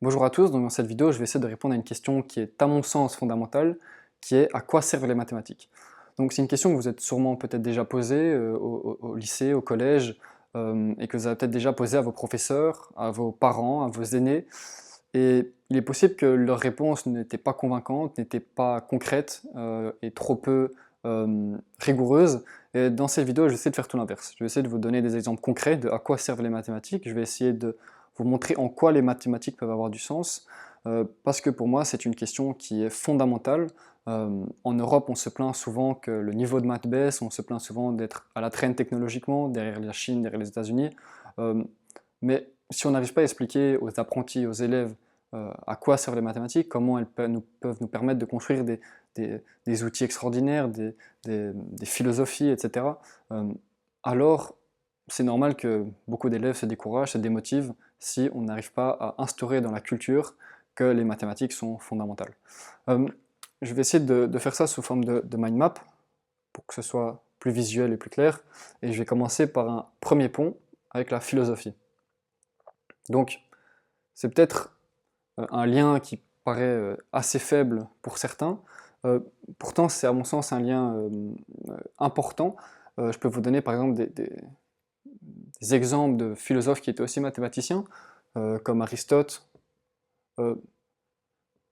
Bonjour à tous, donc dans cette vidéo je vais essayer de répondre à une question qui est à mon sens fondamentale, qui est à quoi servent les mathématiques? Donc c'est une question que vous êtes sûrement peut-être déjà posée au lycée, au collège, et que vous avez peut-être déjà posée à vos professeurs, à vos parents, à vos aînés, et il est possible que leur réponse n'était pas convaincante, n'était pas concrète, et trop peu rigoureuse. Et dans cette vidéo je vais essayer de faire tout l'inverse. Je vais essayer de vous donner des exemples concrets de à quoi servent les mathématiques, je vais essayer de vous montrer en quoi les mathématiques peuvent avoir du sens, parce que pour moi c'est une question qui est fondamentale. En Europe on se plaint souvent que le niveau de maths baisse, on se plaint souvent d'être à la traîne technologiquement, derrière la Chine, derrière les États-Unis, euh, mais si on n'arrive pas à expliquer aux apprentis, aux élèves, à quoi servent les mathématiques, comment elles peuvent nous permettre de construire des outils extraordinaires, des philosophies, etc., alors c'est normal que beaucoup d'élèves se découragent, se démotivent, si on n'arrive pas à instaurer dans la culture que les mathématiques sont fondamentales. Euh, je vais essayer de faire ça sous forme de mind map, pour que ce soit plus visuel et plus clair, et je vais commencer par un premier pont avec la philosophie. Donc, c'est peut-être un lien qui paraît assez faible pour certains, euh, pourtant c'est à mon sens un lien important. Je peux vous donner par exemple des exemples de philosophes qui étaient aussi mathématiciens, comme Aristote. euh,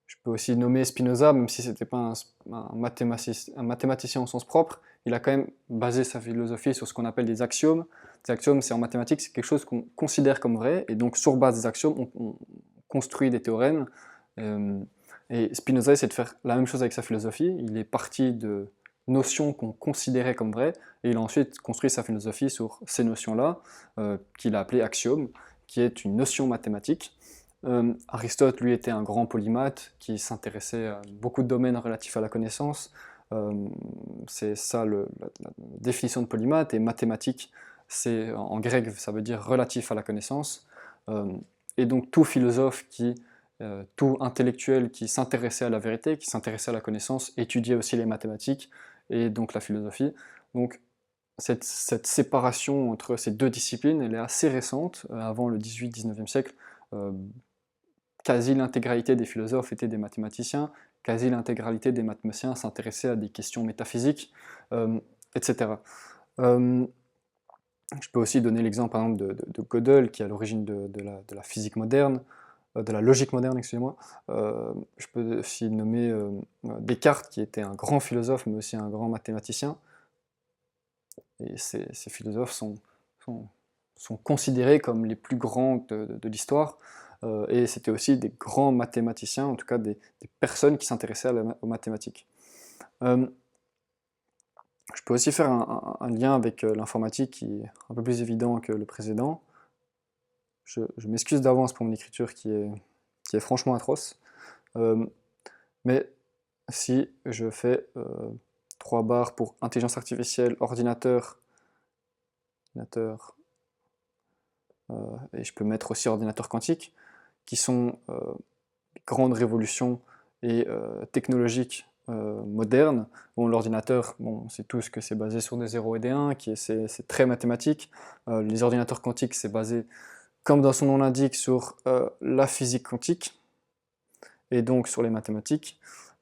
Je peux aussi nommer Spinoza, même si c'était pas un mathématicien au sens propre, il a quand même basé sa philosophie sur ce qu'on appelle des axiomes. Des axiomes, c'est en mathématiques, c'est quelque chose qu'on considère comme vrai, et donc sur base des axiomes, on construit des théorèmes. Euh, et Spinoza essaie de faire la même chose avec sa philosophie. Il est parti de notions qu'on considérait comme vraies, et il a ensuite construit sa philosophie sur ces notions-là, qu'il a appelées axiomes, qui est une notion mathématique. Aristote, lui, était un grand polymathe qui s'intéressait à beaucoup de domaines relatifs à la connaissance. Euh, c'est ça la définition de polymathe, et mathématique, c'est en grec, ça veut dire relatif à la connaissance. Euh, et donc tout philosophe tout intellectuel qui s'intéressait à la vérité, qui s'intéressait à la connaissance, étudiait aussi les mathématiques et donc la philosophie. Donc cette séparation entre ces deux disciplines, elle est assez récente, avant le 18-19e siècle. Euh, Quasi l'intégralité des philosophes étaient des mathématiciens, quasi l'intégralité des mathématiciens s'intéressaient à des questions métaphysiques, etc. Euh, je peux aussi donner l'exemple par exemple de Gödel, qui est à l'origine de la physique moderne, de la logique moderne, excusez-moi. Je peux aussi nommer Descartes, qui était un grand philosophe, mais aussi un grand mathématicien. Et ces philosophes sont, sont considérés comme les plus grands de l'histoire, et c'était aussi des grands mathématiciens, en tout cas des personnes qui s'intéressaient aux mathématiques. Euh, je peux aussi faire un lien avec l'informatique qui est un peu plus évident que le précédent. Je m'excuse d'avance pour mon écriture qui est franchement atroce, euh, mais si je fais 3 barres pour intelligence artificielle, ordinateur, et je peux mettre aussi ordinateur quantique, qui sont grandes révolutions et technologiques modernes. Bon, l'ordinateur, bon, c'est tout ce que c'est basé sur des 0 et des 1, c'est très mathématique. Les ordinateurs quantiques, c'est basé, comme dans son nom l'indique, sur la physique quantique, et donc sur les mathématiques.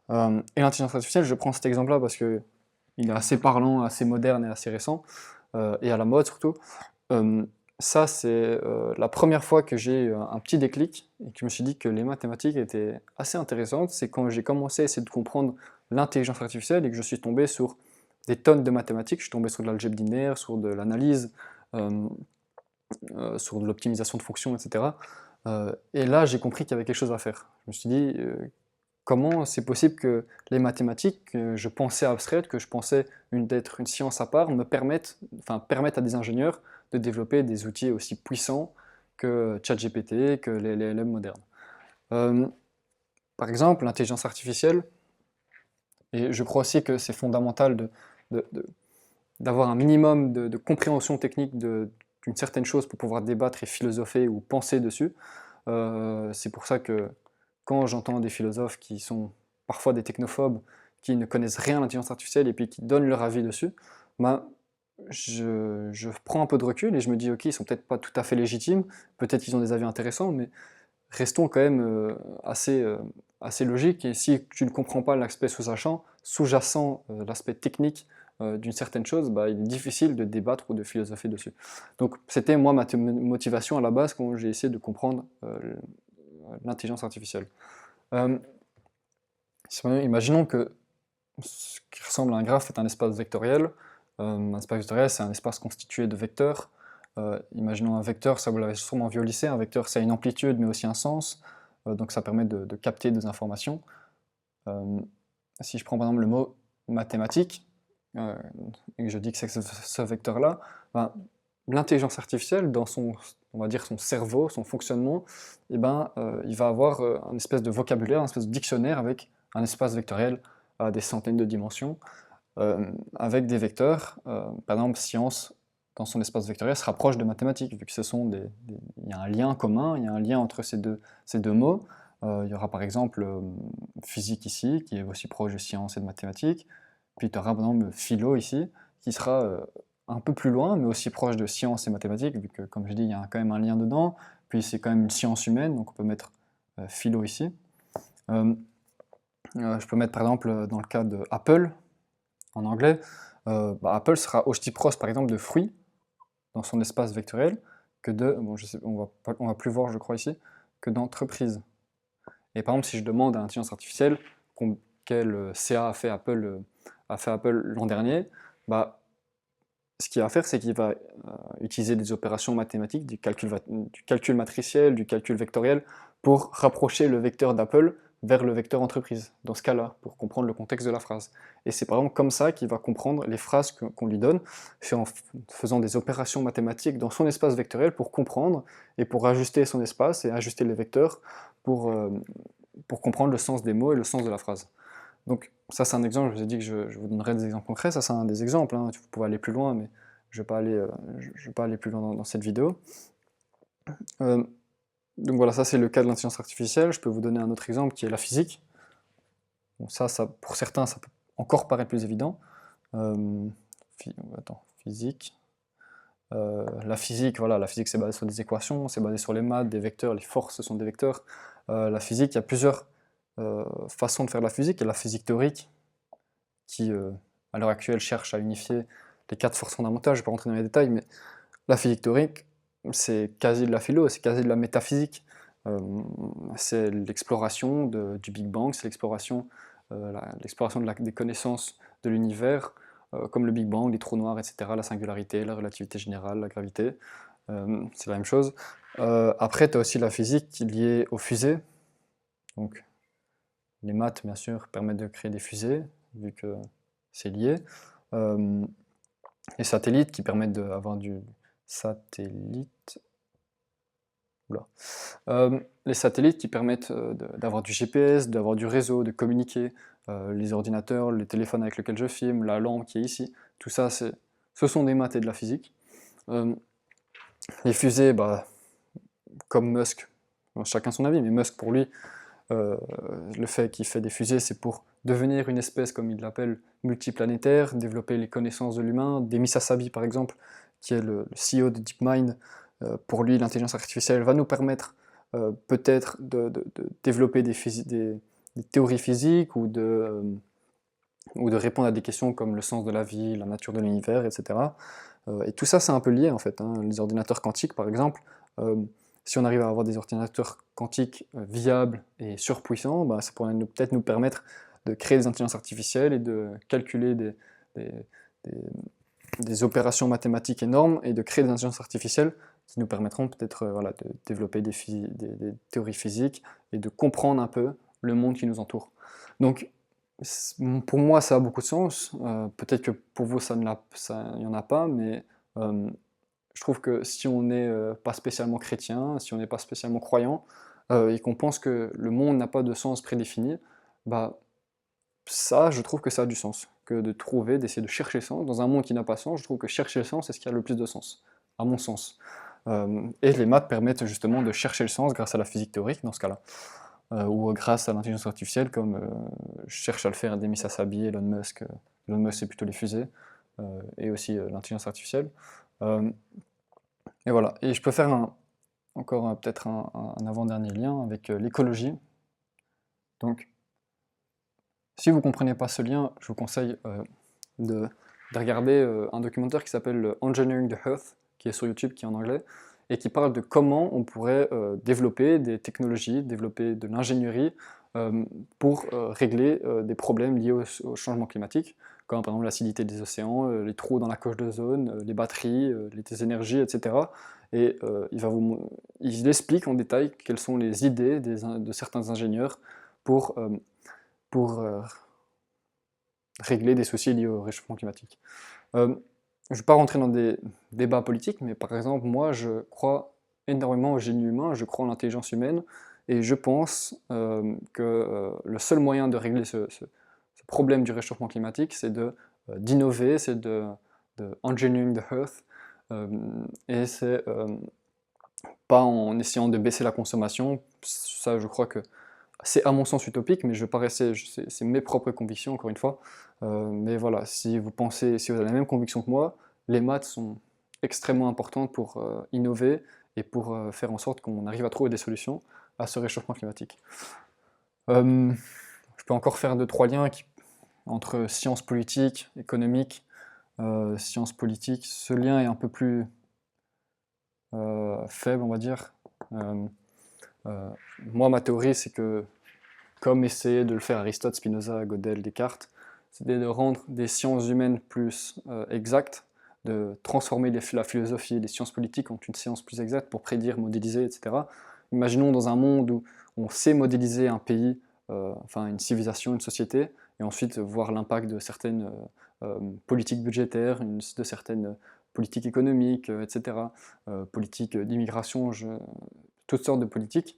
Et l'intelligence artificielle, je prends cet exemple-là parce que il est assez parlant, assez moderne et assez récent, et à la mode surtout. Euh, Ça, c'est la première fois que j'ai eu un petit déclic et que je me suis dit que les mathématiques étaient assez intéressantes. C'est quand j'ai commencé à essayer de comprendre l'intelligence artificielle et que je suis tombé sur des tonnes de mathématiques. Je suis tombé sur de l'algèbre linéaire, sur de l'analyse, euh, sur de l'optimisation de fonctions, etc. Et là, j'ai compris qu'il y avait quelque chose à faire. Je me suis dit, comment c'est possible que les mathématiques, que je pensais abstraites, que je pensais d'être une science à part, permettent à des ingénieurs de développer des outils aussi puissants que ChatGPT, que les LLM modernes. Euh, Par exemple, l'intelligence artificielle, et je crois aussi que c'est fondamental de- de- d'avoir un minimum de compréhension technique d'une certaine chose pour pouvoir débattre et philosopher ou penser dessus. C'est pour ça que quand j'entends des philosophes qui sont parfois des technophobes, qui ne connaissent rien à l'intelligence artificielle et puis qui donnent leur avis dessus, ben, je prends un peu de recul et je me dis ok, ils sont peut-être pas tout à fait légitimes, peut-être qu'ils ont des avis intéressants, mais restons quand même assez logiques, et si tu ne comprends pas l'aspect sous-jacent, l'aspect technique d'une certaine chose, bah, il est difficile de débattre ou de philosopher dessus. Donc c'était moi ma motivation à la base quand j'ai essayé de comprendre l'intelligence artificielle. Euh, Imaginons que ce qui ressemble à un graphe est un espace vectoriel. Un espace vectoriel, c'est un espace constitué de vecteurs. Imaginons un vecteur, ça vous l'avez sûrement vu au lycée, un vecteur ça a une amplitude mais aussi un sens, donc ça permet de capter des informations. Si je prends par exemple le mot mathématique, et que je dis que c'est ce vecteur-là, ben, l'intelligence artificielle, dans son, on va dire son cerveau, son fonctionnement, eh ben, il va avoir un espèce de vocabulaire, un espèce de dictionnaire avec un espace vectoriel à des centaines de dimensions, avec des vecteurs. Par exemple, science, dans son espace vectoriel, se rapproche de mathématiques, vu que il y a un lien commun, il y a un lien entre ces deux mots. Il y aura par exemple physique ici, qui est aussi proche de science et de mathématiques, puis tu auras par exemple philo ici, qui sera un peu plus loin, mais aussi proche de science et mathématiques, vu que, comme je dis, il y a quand même un lien dedans, puis c'est quand même une science humaine, donc on peut mettre philo ici. Je peux mettre par exemple, dans le cas de Apple, en anglais, Apple sera aussi proche par exemple de fruits, dans son espace vectoriel, que de, bon, je sais, on va plus voir je crois ici, que d'entreprise. Et par exemple, si je demande à l'intelligence artificielle quel CA a fait Apple l'an dernier, bah, ce qu'il va faire, c'est qu'il va utiliser des opérations mathématiques, du calcul matriciel, du calcul vectoriel, pour rapprocher le vecteur d'Apple vers le vecteur entreprise, dans ce cas-là, pour comprendre le contexte de la phrase. Et c'est par exemple comme ça qu'il va comprendre les phrases qu'on lui donne, c'est en faisant des opérations mathématiques dans son espace vectoriel pour comprendre et pour ajuster son espace et ajuster les vecteurs pour comprendre le sens des mots et le sens de la phrase. Donc ça c'est un exemple, je vous ai dit que je vous donnerai des exemples concrets, ça c'est un des exemples, hein. Vous pouvez aller plus loin, mais je ne vais pas aller plus loin dans cette vidéo. Donc voilà, ça c'est le cas de l'intelligence artificielle. Je peux vous donner un autre exemple qui est la physique. Bon, ça pour certains, ça peut encore paraître plus évident. Physique. La physique, voilà, la physique c'est basé sur des équations, c'est basé sur les maths, des vecteurs, les forces ce sont des vecteurs. La physique, il y a plusieurs façons de faire de la physique. Il y a la physique théorique, qui à l'heure actuelle cherche à unifier les 4 forces fondamentales. Je ne vais pas rentrer dans les détails, mais la physique théorique, c'est quasi de la philo, c'est quasi de la métaphysique. C'est l'exploration du Big Bang, c'est l'exploration des connaissances de l'univers, comme le Big Bang, les trous noirs, etc., la singularité, la relativité générale, la gravité. C'est la même chose. Après, tu as aussi la physique liée aux fusées. Donc, les maths, bien sûr, permettent de créer des fusées, vu que c'est lié. Les satellites qui permettent d'avoir du satellite. Oula. Les satellites qui permettent d'avoir du GPS, d'avoir du réseau, de communiquer. Les ordinateurs, les téléphones avec lesquels je filme, la lampe qui est ici, tout ça, ce sont des maths et de la physique. Les fusées, comme Musk, chacun son avis, mais Musk pour lui, le fait qu'il fait des fusées, c'est pour devenir une espèce, comme il l'appelle, multiplanétaire, développer les connaissances de l'humain. Demis Hassabis, par exemple, qui est le CEO de DeepMind, pour lui, l'intelligence artificielle va nous permettre peut-être de développer des théories physiques ou de répondre à des questions comme le sens de la vie, la nature de l'univers, etc. Et tout ça, c'est un peu lié, en fait, hein. Les ordinateurs quantiques, par exemple, si on arrive à avoir des ordinateurs quantiques viables et surpuissants, ça pourrait peut-être nous permettre de créer des intelligences artificielles et de calculer des opérations mathématiques énormes et de créer des intelligences artificielles qui nous permettront peut-être de développer des théories physiques et de comprendre un peu le monde qui nous entoure. Donc, pour moi, ça a beaucoup de sens. Peut-être que pour vous, il n'y en a pas, mais je trouve que si on n'est pas spécialement chrétien, si on n'est pas spécialement croyant, et qu'on pense que le monde n'a pas de sens prédéfini, ça, je trouve que ça a du sens. Que de trouver, d'essayer de chercher le sens. Dans un monde qui n'a pas de sens, je trouve que chercher le sens, c'est ce qui a le plus de sens, à mon sens. Et les maths permettent justement de chercher le sens grâce à la physique théorique, dans ce cas-là. Ou grâce à l'intelligence artificielle, comme cherche à le faire Demis Hassabis, Elon Musk. Elon Musk, c'est plutôt les fusées, et aussi l'intelligence artificielle. Et voilà. Et je peux faire encore peut-être un avant-dernier lien avec l'écologie. Donc, si vous ne comprenez pas ce lien, je vous conseille de regarder un documentaire qui s'appelle Engineering the Earth, qui est sur YouTube, qui est en anglais, et qui parle de comment on pourrait développer des technologies, développer de l'ingénierie pour régler des problèmes liés au changement climatique, comme par exemple l'acidité des océans, les trous dans la couche d'ozone, les batteries, les énergies, etc. Et il explique en détail quelles sont les idées de certains ingénieurs pour, pour régler des soucis liés au réchauffement climatique. Je ne vais pas rentrer dans des débats politiques, mais par exemple, moi, je crois énormément au génie humain, je crois en l'intelligence humaine, et je pense que le seul moyen de régler ce problème du réchauffement climatique, c'est d'innover, c'est de engineering the earth, et c'est pas en essayant de baisser la consommation. Ça, je crois que c'est à mon sens utopique, mais c'est mes propres convictions, encore une fois. Mais voilà, si vous avez la même conviction que moi, les maths sont extrêmement importantes pour innover et pour faire en sorte qu'on arrive à trouver des solutions à ce réchauffement climatique. Je peux encore faire 2-3 liens entre sciences politiques, économiques, sciences politiques. Ce lien est un peu plus faible, on va dire. Moi, ma théorie, c'est que, comme essayait de le faire Aristote, Spinoza, Gödel, Descartes, c'était de rendre des sciences humaines plus exactes, de transformer la philosophie et les sciences politiques en une science plus exacte pour prédire, modéliser, etc. Imaginons dans un monde où on sait modéliser un pays, enfin une civilisation, une société, et ensuite voir l'impact de certaines politiques budgétaires, de certaines politiques économiques, etc., politiques d'immigration, toutes sortes de politiques,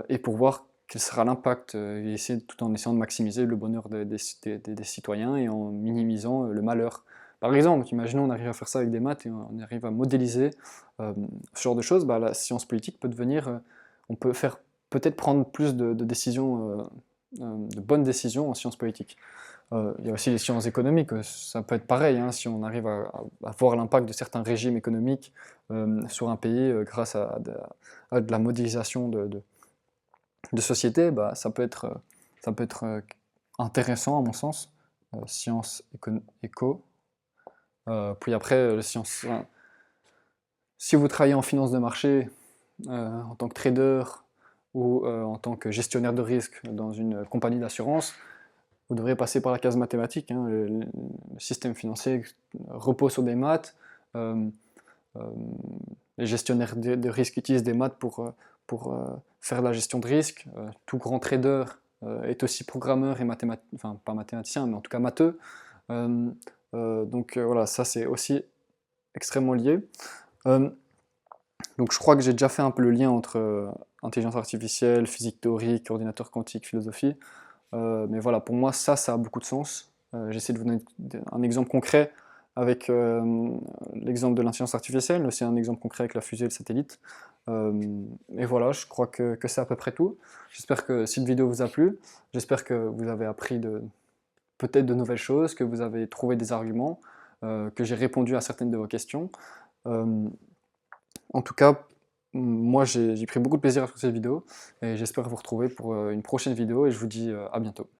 et pour voir quel sera l'impact, et tout en essayant de maximiser le bonheur des citoyens et en minimisant le malheur. Par exemple, imaginons on arrive à faire ça avec des maths et on arrive à modéliser ce genre de choses, bah, la science politique peut devenir, on peut faire peut-être prendre plus de décisions, de bonnes décisions en sciences politiques. Il y a aussi les sciences économiques, ça peut être pareil, hein, si on arrive à voir l'impact de certains régimes économiques sur un pays grâce à de la modélisation de société, bah, ça peut être intéressant à mon sens, sciences éco. Puis après, si vous travaillez en finance de marché, en tant que trader ou en tant que gestionnaire de risque dans une compagnie d'assurance, vous devrez passer par la case mathématique, hein. Le système financier repose sur des maths. Euh, euh, les gestionnaires de risque utilisent des maths pour faire la gestion de risque. Tout grand trader est aussi programmeur et mathématicien, enfin pas mathématicien, mais en tout cas matheux. Donc voilà, ça c'est aussi extrêmement lié. Donc je crois que j'ai déjà fait un peu le lien entre intelligence artificielle, physique théorique, ordinateur quantique, philosophie. Mais voilà, pour moi, ça a beaucoup de sens. J'essaie de vous donner un exemple concret avec l'exemple de l'intelligence artificielle, mais aussi un exemple concret avec la fusée et le satellite. Et voilà, je crois que c'est à peu près tout. J'espère que cette vidéo vous a plu. J'espère que vous avez appris peut-être de nouvelles choses, que vous avez trouvé des arguments, que j'ai répondu à certaines de vos questions. En tout cas, moi j'ai pris beaucoup de plaisir à faire cette vidéo et j'espère vous retrouver pour une prochaine vidéo et je vous dis à bientôt.